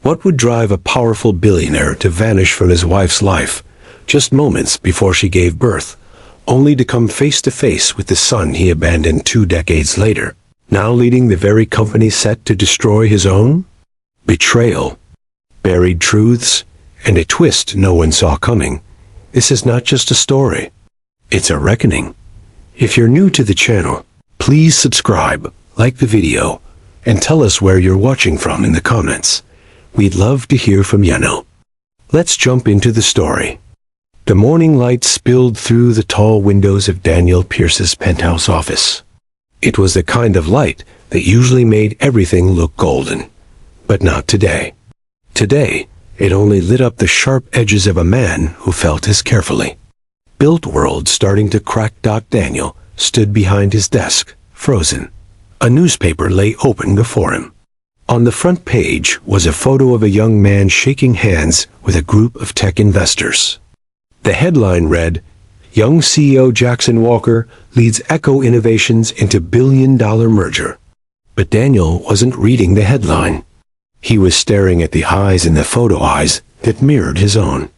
What would drive a powerful billionaire to vanish from his wife's life just moments before she gave birth, only to come face to face with the son he abandoned 2 decades later, now leading the very company set to destroy his own? Betrayal, buried truths, and a twist no one saw coming. This is not just a story. It's a reckoning. If you're new to the channel, please subscribe, like the video, and tell us where you're watching from in the comments. We'd love to hear from you now. Let's jump into the story. The morning light spilled through the tall windows of Daniel Pierce's penthouse office. It was the kind of light that usually made everything look golden. But not today. Today, it only lit up the sharp edges of a man who felt as carefully. Built world starting to crack. Daniel stood behind his desk, frozen. A newspaper lay open before him. On the front page was a photo of a young man shaking hands with a group of tech investors. The headline read, "Young CEO Jackson Walker leads Echo Innovations into billion-dollar merger." But Daniel wasn't reading the headline. He was staring at the eyes in the photo eyes that mirrored his own.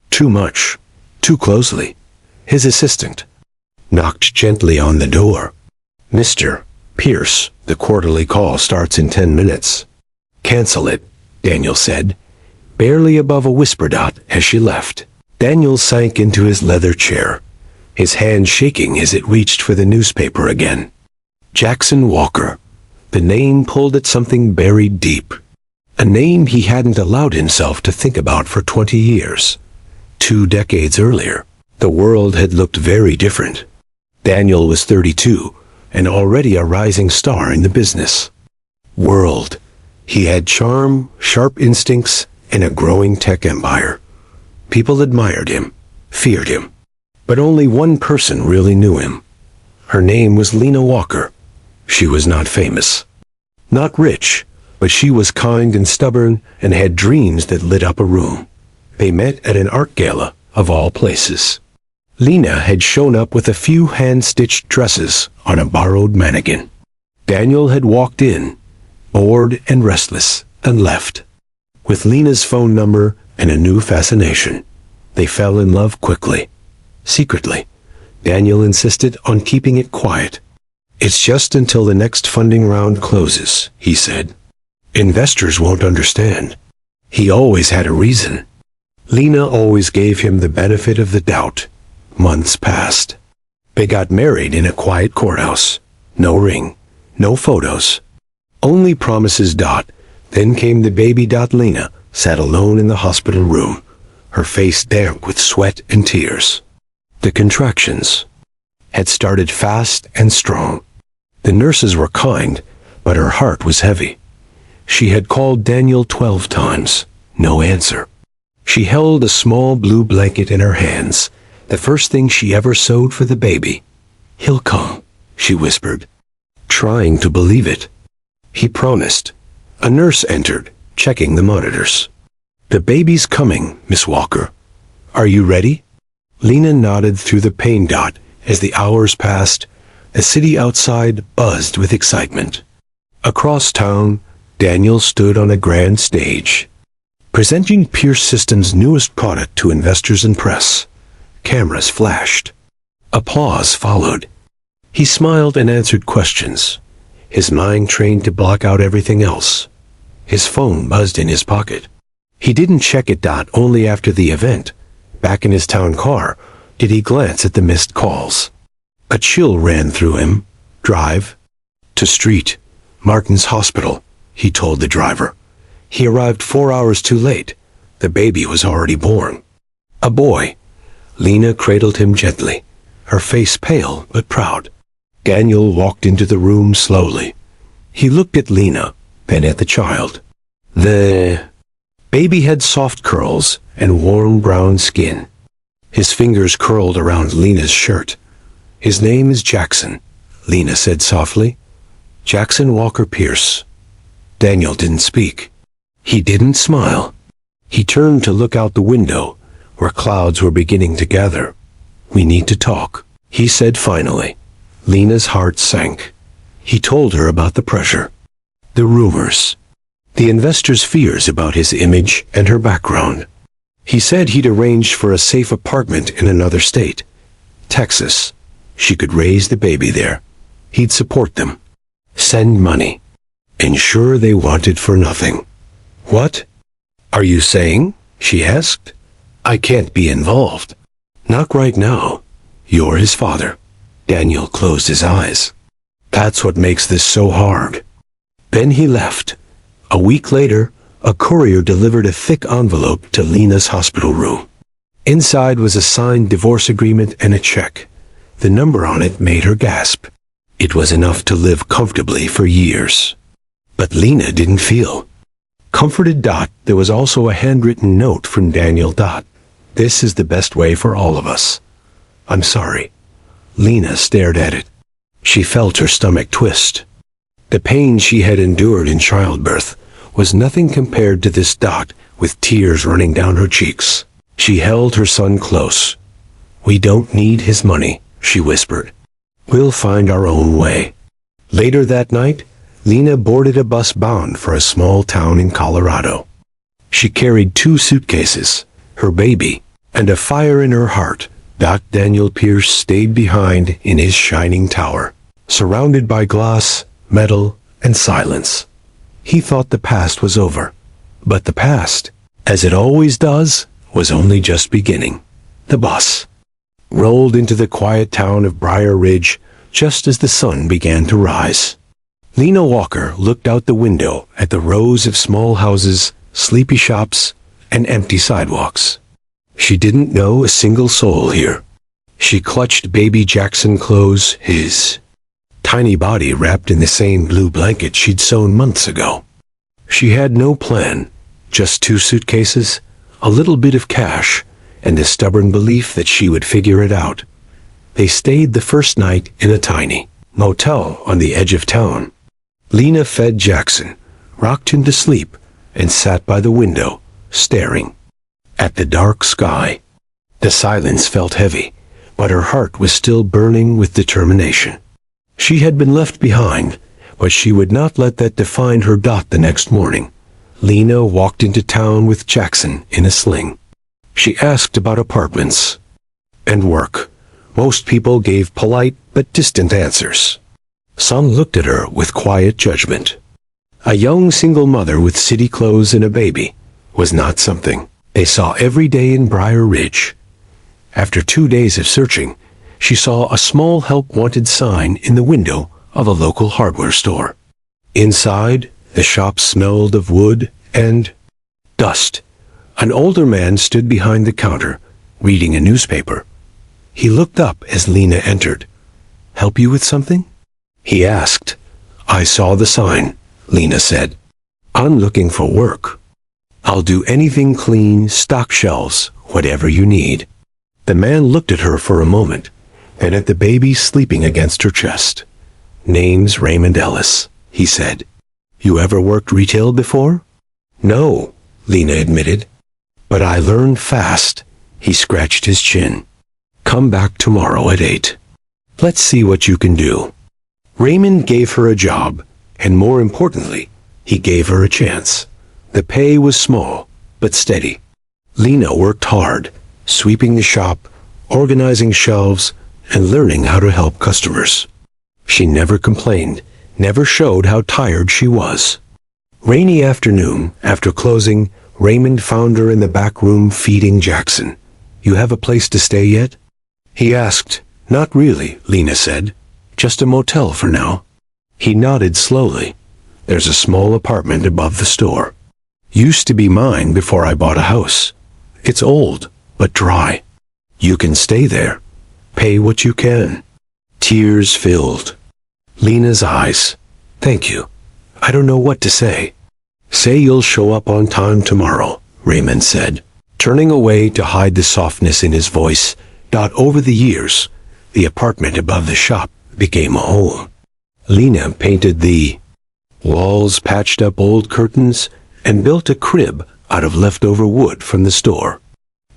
Too much, too closely. His assistant knocked gently on the door. "Mr. Pierce, the quarterly call starts in 10 minutes. Cancel it," Daniel said, barely above a whisper as she left. Daniel sank into his leather chair, his hand shaking as it reached for the newspaper again. Jackson Walker. The name pulled at something buried deep. A name he hadn't allowed himself to think about for 20 years. 2 decades earlier, the world had looked very different. Daniel was 32 and already a rising star in the business world. He had charm, sharp instincts, and a growing tech empire. People admired him, feared him. But only one person really knew him. Her name was Lena Walker. She was not famous, not rich, but she was kind and stubborn and had dreams that lit up a room. They met at an art gala, of all places. Lena had shown up with a few hand-stitched dresses on a borrowed mannequin. Daniel had walked in, bored and restless, and left. With Lena's phone number and a new fascination, they fell in love quickly. Secretly, Daniel insisted on keeping it quiet. "It's just until the next funding round closes," he said. "Investors won't understand." He always had a reason. Lena always gave him the benefit of the doubt. Months passed. They got married in a quiet courthouse. No ring, no photos. Only promises. Then came the baby. Lena sat alone in the hospital room, her face damp with sweat and tears. The contractions had started fast and strong. The nurses were kind, but her heart was heavy. She had called Daniel 12 times. No answer. She held a small blue blanket in her hands, the first thing she ever sewed for the baby. "He'll come," she whispered, trying to believe it. He promised. A nurse entered, checking the monitors. "The baby's coming, Miss Walker. Are you ready?" Lena nodded through the pain. As the hours passed, the city outside buzzed with excitement. Across town, Daniel stood on a grand stage, presenting Pierce Systems' newest product to investors and press. Cameras flashed. Applause followed. He smiled and answered questions, his mind trained to block out everything else. His phone buzzed in his pocket. He didn't check it. Only after the event, back in his town car, did he glance at the missed calls. A chill ran through him. "Drive to Street Martin's Hospital," he told the driver. He arrived 4 hours too late. The baby was already born. A boy. Lena cradled him gently, her face pale but proud. Daniel walked into the room slowly. He looked at Lena, then at the child. The baby had soft curls and warm brown skin. His fingers curled around Lena's shirt. "His name is Jackson," Lena said softly. "Jackson Walker Pierce." Daniel didn't speak. He didn't smile. He turned to look out the window, where clouds were beginning to gather. "We need to talk," he said finally. Lena's heart sank. He told her about the pressure, the rumors, the investor's fears about his image and her background. He said he'd arranged for a safe apartment in another state, Texas. She could raise the baby there. He'd support them, send money, ensure they wanted for nothing. What are you saying? She asked. I can't be involved. Not right now. You're his father. Daniel closed his eyes. That's what makes this so hard. Then he left. A week later, a courier delivered a thick envelope to Lena's hospital room. Inside was a signed divorce agreement and a check. The number on it made her gasp. It was enough to live comfortably for years. But Lena didn't feel comforted. There was also a handwritten note from Daniel. This is the best way for all of us. I'm sorry. Lena stared at it. She felt her stomach twist. The pain she had endured in childbirth was nothing compared to this. With tears running down her cheeks, she held her son close. We don't need his money, she whispered. We'll find our own way. Later that night, Lena boarded a bus bound for a small town in Colorado. She carried 2 suitcases, her baby, and a fire in her heart. Daniel Pierce stayed behind in his shining tower, surrounded by glass, metal, and silence. He thought the past was over. But the past, as it always does, was only just beginning. The bus rolled into the quiet town of Briar Ridge just as the sun began to rise. Lena Walker looked out the window at the rows of small houses, sleepy shops, and empty sidewalks. She didn't know a single soul here. She clutched baby Jackson close, his tiny body wrapped in the same blue blanket she'd sewn months ago. She had no plan, just 2 suitcases, a little bit of cash, and a stubborn belief that she would figure it out. They stayed the first night in a tiny motel on the edge of town. Lena fed Jackson, rocked him to sleep, and sat by the window, staring at the dark sky. The silence felt heavy, but her heart was still burning with determination. She had been left behind, but she would not let that define her. The next morning, Lena walked into town with Jackson in a sling. She asked about apartments and work. Most people gave polite but distant answers. Some looked at her with quiet judgment. A young single mother with city clothes and a baby was not something they saw every day in Briar Ridge. After 2 days of searching, she saw a small help wanted sign in the window of a local hardware store. Inside, the shop smelled of wood and dust. An older man stood behind the counter, reading a newspaper. He looked up as Lena entered. Help you with something? He asked. I saw the sign, Lena said. I'm looking for work. I'll do anything clean, stock shelves, whatever you need. The man looked at her for a moment, then at the baby sleeping against her chest. Name's Raymond Ellis, he said. You ever worked retail before? No, Lena admitted. But I learned fast. He scratched his chin. Come back tomorrow at 8. Let's see what you can do. Raymond gave her a job, and more importantly, he gave her a chance. The pay was small, but steady. Lena worked hard, sweeping the shop, organizing shelves, and learning how to help customers. She never complained, never showed how tired she was. Rainy afternoon, after closing, Raymond found her in the back room feeding Jackson. You have a place to stay yet? He asked. Not really, Lena said. Just a motel for now. He nodded slowly. There's a small apartment above the store. Used to be mine before I bought a house. It's old, but dry. You can stay there. Pay what you can. Tears filled Lena's eyes. Thank you. I don't know what to say. Say you'll show up on time tomorrow, Raymond said, turning away to hide the softness in his voice. Over the years, the apartment above the shop became a home. Lena painted the walls, patched up old curtains, and built a crib out of leftover wood from the store.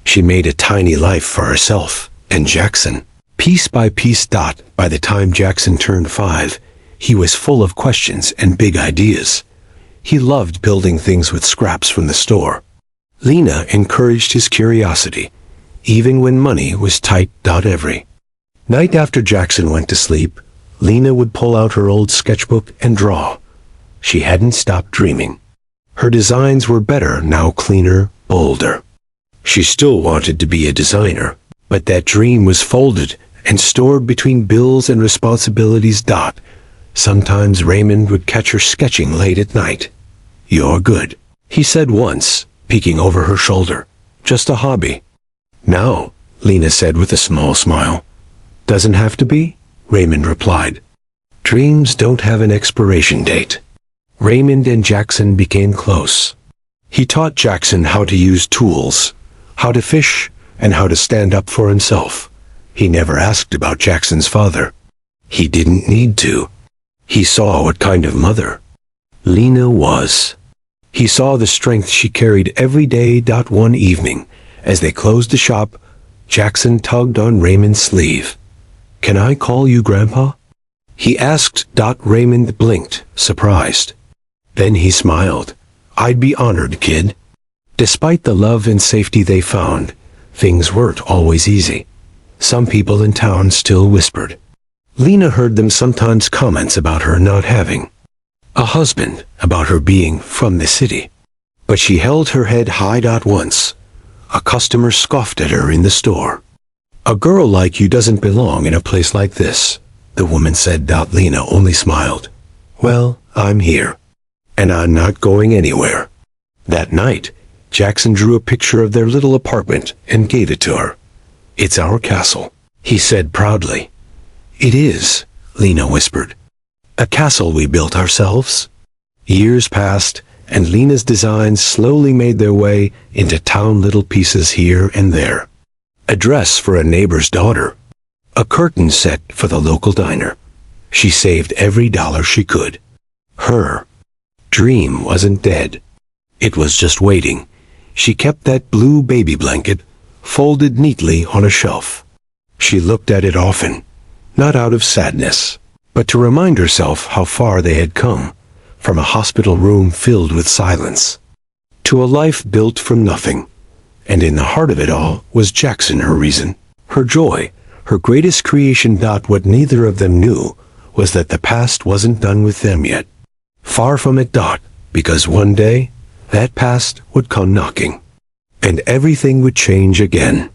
She made a tiny life for herself and Jackson, piece by piece. By the time Jackson turned 5, he was full of questions and big ideas. He loved building things with scraps from the store. Lena encouraged his curiosity, even when money was tight. Every night after Jackson went to sleep, Lena would pull out her old sketchbook and draw. She hadn't stopped dreaming. Her designs were better now, cleaner, bolder. She still wanted to be a designer, but that dream was folded and stored between bills and responsibilities. Sometimes Raymond would catch her sketching late at night. "You're good," he said once, peeking over her shoulder. "Just a hobby." "No," Lena said with a small smile. "Doesn't have to be," Raymond replied. "Dreams don't have an expiration date." Raymond and Jackson became close. He taught Jackson how to use tools, how to fish, and how to stand up for himself. He never asked about Jackson's father. He didn't need to. He saw what kind of mother Lena was. He saw the strength she carried every day. One evening, as they closed the shop, Jackson tugged on Raymond's sleeve. "Can I call you Grandpa?" he asked. Raymond blinked, surprised. Then he smiled. "I'd be honored, kid." Despite the love and safety they found, things weren't always easy. Some people in town still whispered. Lena heard them sometimes, comments about her not having a husband, about her being from the city. But she held her head high. Once, a customer scoffed at her in the store. "A girl like you doesn't belong in a place like this," the woman said. Lena only smiled. "Well, I'm here, and I'm not going anywhere." That night, Jackson drew a picture of their little apartment and gave it to her. "It's our castle," he said proudly. "It is," Lena whispered. "A castle we built ourselves." Years passed, and Lena's designs slowly made their way into town, little pieces here and there. A dress for a neighbor's daughter. A curtain set for the local diner. She saved every dollar she could. Her dream wasn't dead. It was just waiting. She kept that blue baby blanket folded neatly on a shelf. She looked at it often, not out of sadness, but to remind herself how far they had come, from a hospital room filled with silence, to a life built from nothing. And in the heart of it all was Jackson, her reason, her joy, her greatest creation. What neither of them knew was that the past wasn't done with them yet. Far from it. Because one day, that past would come knocking, and everything would change again.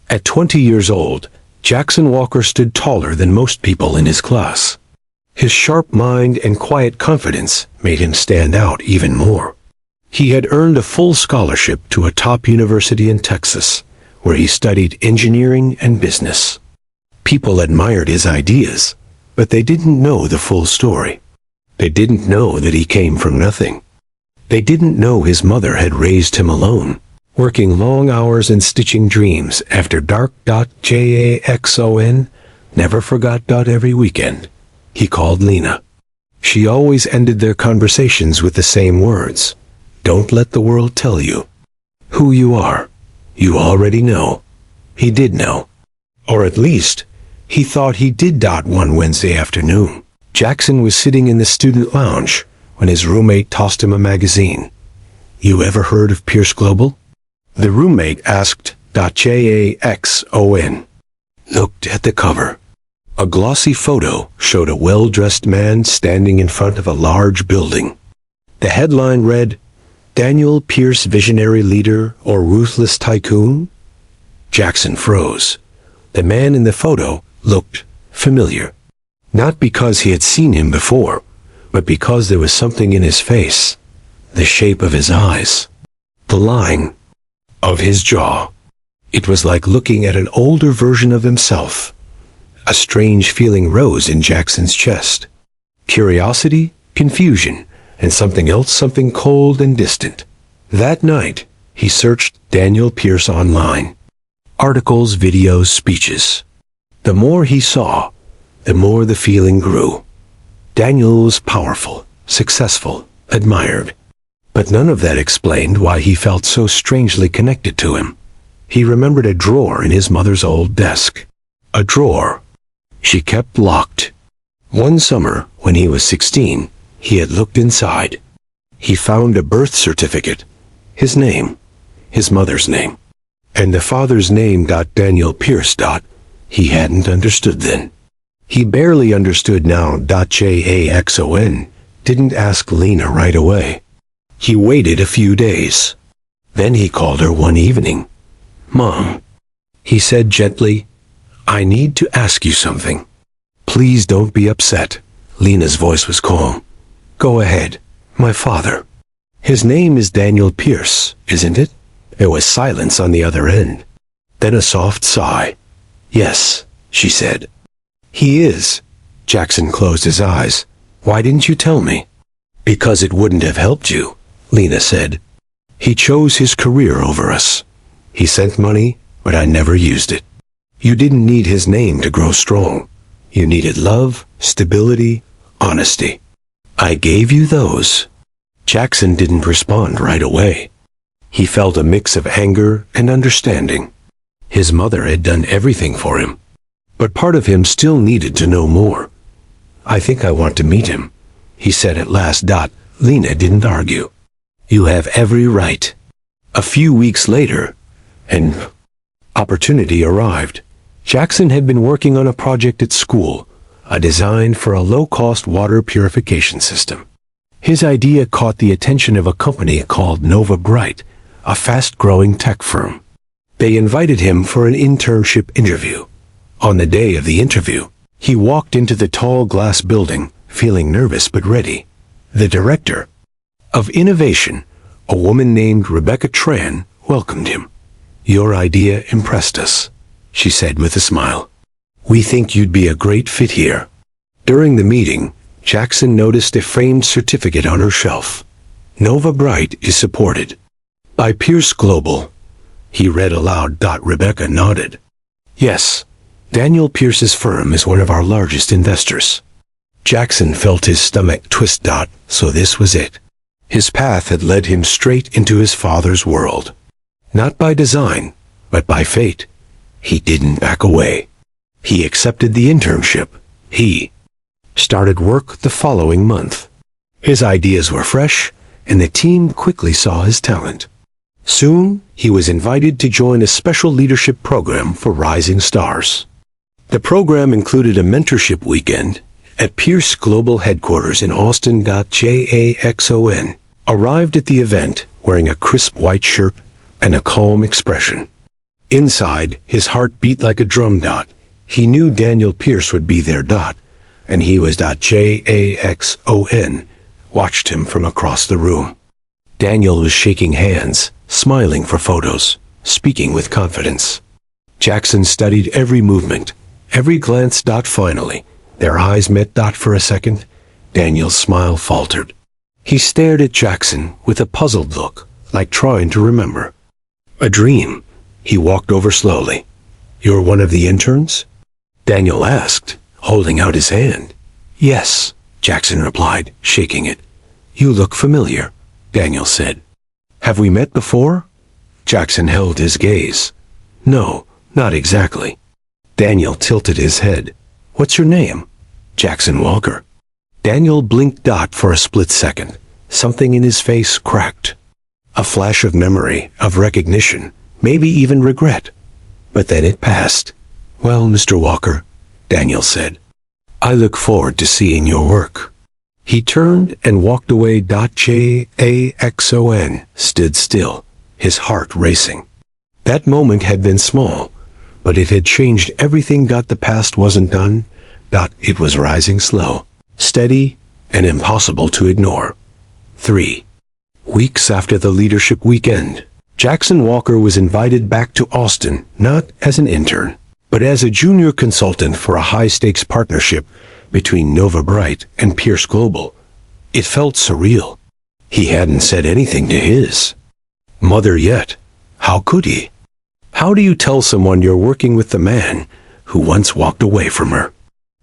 At 20 years old, Jackson Walker stood taller than most people in his class. His sharp mind and quiet confidence made him stand out even more. He had earned a full scholarship to a top university in Texas, where he studied engineering and business. People admired his ideas, but they didn't know the full story. They didn't know that he came from nothing. They didn't know his mother had raised him alone, working long hours and stitching dreams after dark. Jackson never forgot. Every weekend, he called Lena. She always ended their conversations with the same words. "Don't let the world tell you who you are. You already know." He did know. Or at least, he thought he did. One Wednesday afternoon, Jackson was sitting in the student lounge when his roommate tossed him a magazine. "You ever heard of Pierce Global?" The roommate asked. Jackson looked at the cover. A glossy photo showed a well-dressed man standing in front of a large building. The headline read, "Daniel Pierce, Visionary Leader or Ruthless Tycoon?" Jackson froze. The man in the photo looked familiar. Not because he had seen him before, but because there was something in his face, the shape of his eyes, the line of his jaw. It was like looking at an older version of himself. A strange feeling rose in Jackson's chest. Curiosity, confusion, and something else, something cold and distant. That night, he searched Daniel Pierce online. Articles, videos, speeches. The more he saw, the more the feeling grew. Daniel was powerful, successful, admired. But none of that explained why he felt so strangely connected to him. He remembered a drawer in his mother's old desk. A drawer she kept locked. One summer, when he was 16, he had looked inside. He found a birth certificate, his name, his mother's name, and the father's name. Daniel Pierce. He hadn't understood then. He barely understood now. Jackson didn't ask Lena right away. He waited a few days. Then he called her one evening. "Mom," he said gently, "I need to ask you something." "Please don't be upset." Lena's voice was calm. "Go ahead, my father." "His name is Daniel Pierce, isn't it?" There was silence on the other end. Then a soft sigh. "Yes," she said. "He is." Jackson closed his eyes. "Why didn't you tell me?" "Because it wouldn't have helped you," Lena said. "He chose his career over us. He sent money, but I never used it. You didn't need his name to grow strong. You needed love, stability, honesty. I gave you those." Jackson didn't respond right away. He felt a mix of anger and understanding. His mother had done everything for him, but part of him still needed to know more. "I think I want to meet him," he said at last. Lena didn't argue. "You have every right." A few weeks later, an opportunity arrived. Jackson had been working on a project at school, a design for a low-cost water purification system. His idea caught the attention of a company called Nova Bright, a fast-growing tech firm. They invited him for an internship interview. On the day of the interview, he walked into the tall glass building, feeling nervous but ready. The director of innovation, a woman named Rebecca Tran, welcomed him. "Your idea impressed us," she said with a smile. "We think you'd be a great fit here." During the meeting, Jackson noticed a framed certificate on her shelf. "Nova Bright is supported by Pierce Global," he read aloud. Rebecca nodded. "Yes, Daniel Pierce's firm is one of our largest investors." Jackson felt his stomach twist. So this was it. His path had led him straight into his father's world. Not by design, but by fate. He didn't back away. He accepted the internship. He started work the following month. His ideas were fresh, and the team quickly saw his talent. Soon, he was invited to join a special leadership program for rising stars. The program included a mentorship weekend at Pierce Global headquarters in Austin. Jackson arrived at the event wearing a crisp white shirt and a calm expression. Inside, his heart beat like a drum. He knew Daniel Pierce would be there. And he was. Jackson watched him from across the room. Daniel was shaking hands, smiling for photos, speaking with confidence. Jackson studied every movement, every glance. Finally, their eyes met. For a second, Daniel's smile faltered. He stared at Jackson with a puzzled look, like trying to remember. "A dream." He walked over slowly. "You're one of the interns?" Daniel asked, holding out his hand. "Yes," Jackson replied, shaking it. "You look familiar," Daniel said. "Have we met before?" Jackson held his gaze. "No, not exactly." Daniel tilted his head. "What's your name?" "Jackson Walker." Daniel blinked. For a split second, something in his face cracked. A flash of memory, of recognition, maybe even regret. But then it passed. "Well, Mr. Walker," Daniel said, "I look forward to seeing your work." He turned and walked away. Jackson stood still, his heart racing. That moment had been small, but it had changed everything. The past wasn't done. It was rising slow, steady, and impossible to ignore. 3 weeks after the leadership weekend, Jackson Walker was invited back to Austin, not as an intern, but as a junior consultant for a high-stakes partnership between Nova Bright and Pierce Global. It felt surreal. He hadn't said anything to his mother yet. How could he? How do you tell someone you're working with the man who once walked away from her?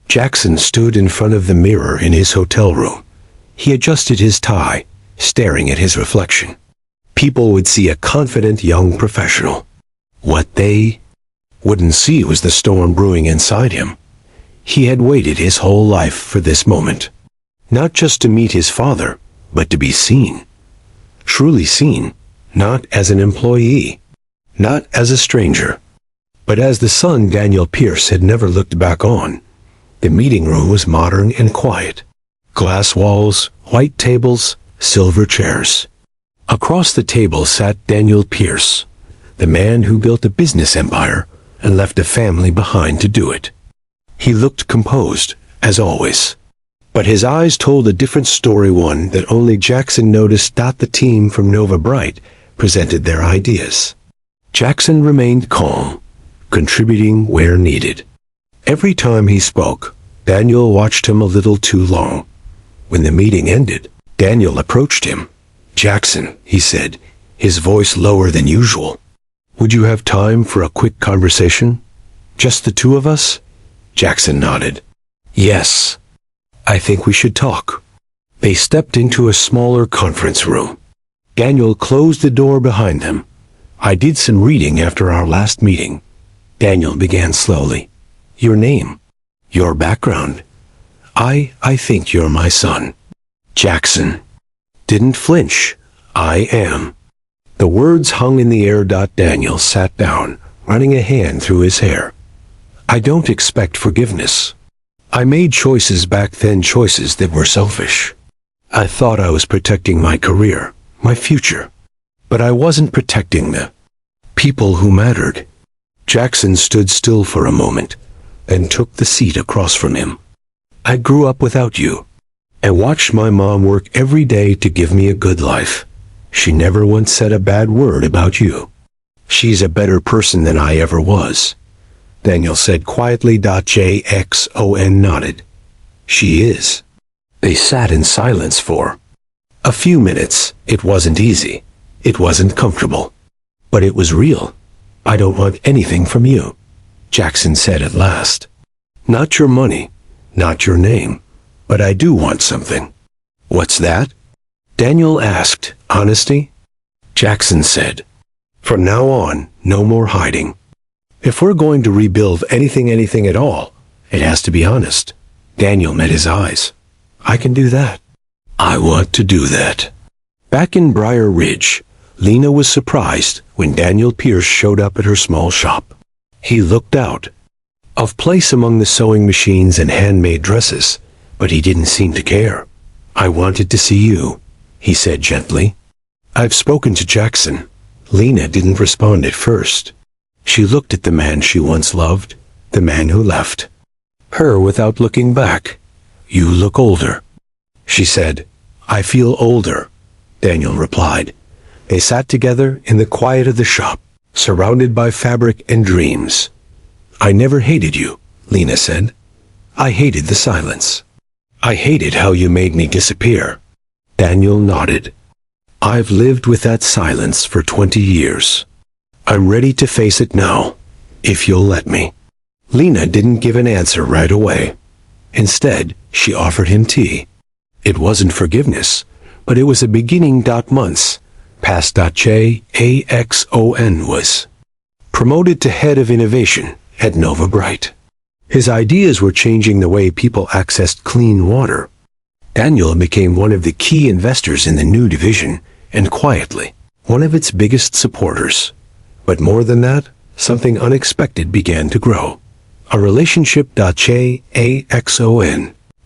Jackson stood in front of the mirror in his hotel room. He adjusted his tie, staring at his reflection. People would see a confident young professional. What they wouldn't see was the storm brewing inside him. He had waited his whole life for this moment. Not just to meet his father, but to be seen, truly seen, not as an employee, not as a stranger, but as the son Daniel Pierce had never looked back on. The meeting room was modern and quiet. Glass walls, white tables, silver chairs. Across the table sat Daniel Pierce, the man who built a business empire and left a family behind to do it. He looked composed, as always, but his eyes told a different story, one that only Jackson noticed. The team from Nova Bright presented their ideas. Jackson remained calm, contributing where needed. Every time he spoke, Daniel watched him a little too long. When the meeting ended, Daniel approached him. "Jackson," he said, his voice lower than usual. "Would you have time for a quick conversation? Just the two of us?" Jackson nodded. "Yes. I think we should talk." They stepped into a smaller conference room. Daniel closed the door behind them. "I did some reading after our last meeting," Daniel began slowly. "Your name, your background. I think you're my son." Jackson didn't flinch. "I am." The words hung in the air. Daniel sat down, running a hand through his hair. "I don't expect forgiveness. I made choices back then, choices that were selfish. I thought I was protecting my career, my future. But I wasn't protecting the people who mattered." Jackson stood still for a moment, then took the seat across from him. "I grew up without you. I watched my mom work every day to give me a good life. She never once said a bad word about you. She's a better person than I ever was," Daniel said quietly. Jackson nodded. "She is." They sat in silence for a few minutes. It wasn't easy. It wasn't comfortable. But it was real. "I don't want anything from you," Jackson said at last. "Not your money, not your name, but I do want something." "What's that?" Daniel asked. "Honesty," Jackson said. "From now on, no more hiding. If we're going to rebuild anything at all, it has to be honest." Daniel met his eyes. "I can do that. I want to do that." Back in Briar Ridge, Lena was surprised when Daniel Pierce showed up at her small shop. He looked out of place among the sewing machines and handmade dresses, but he didn't seem to care. "I wanted to see you," he said gently. "I've spoken to Jackson." Lena didn't respond at first. She looked at the man she once loved, the man who left her without looking back. "You look older," she said. "I feel older," Daniel replied. They sat together in the quiet of the shop, surrounded by fabric and dreams. "I never hated you," Lena said. "I hated the silence. I hated how you made me disappear." Daniel nodded. "I've lived with that silence for 20 years. I'm ready to face it now, if you'll let me." Lena didn't give an answer right away. Instead, she offered him tea. It wasn't forgiveness, but it was a beginning. Months past. Jackson was promoted to head of innovation at Nova Bright. His ideas were changing the way people accessed clean water. Daniel became one of the key investors in the new division, and quietly, one of its biggest supporters. But more than that, something unexpected began to grow. A relationship. Jackson,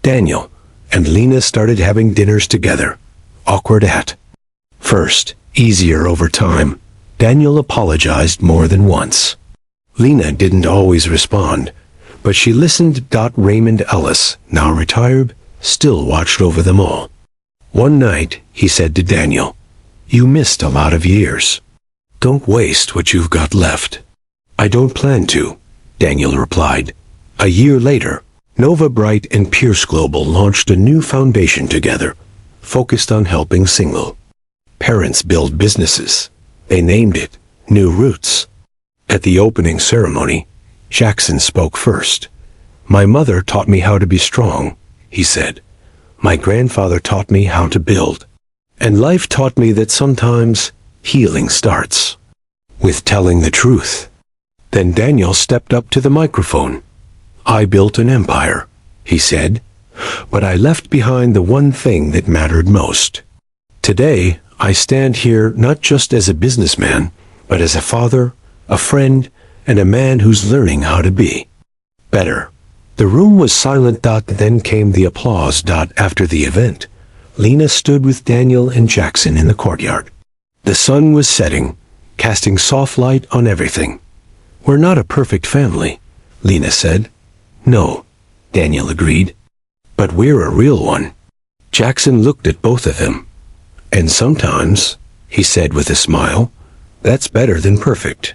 Daniel, and Lena started having dinners together. Awkward at first, easier over time. Daniel apologized more than once. Lena didn't always respond, but she listened. Raymond Ellis, now retired, still watched over them all. One night, he said to Daniel, "You missed a lot of years. Don't waste what you've got left." "I don't plan to," Daniel replied. A year later, Nova Bright and Pierce Global launched a new foundation together, focused on helping single parents build businesses. They named it New Roots. At the opening ceremony, Jackson spoke first. "My mother taught me how to be strong," he said. "My grandfather taught me how to build. And life taught me that sometimes healing starts with telling the truth." Then Daniel stepped up to the microphone. "I built an empire," he said, "but I left behind the one thing that mattered most. Today, I stand here not just as a businessman, but as a father, a friend, and a man who's learning how to be better. The room was silent. Then came the applause. After the event, Lena stood with Daniel and Jackson in the courtyard. The sun was setting, casting soft light on everything. We're not a perfect family, Lena said. No, Daniel agreed. But we're a real one. Jackson looked at both of them. And sometimes, he said with a smile, that's better than perfect.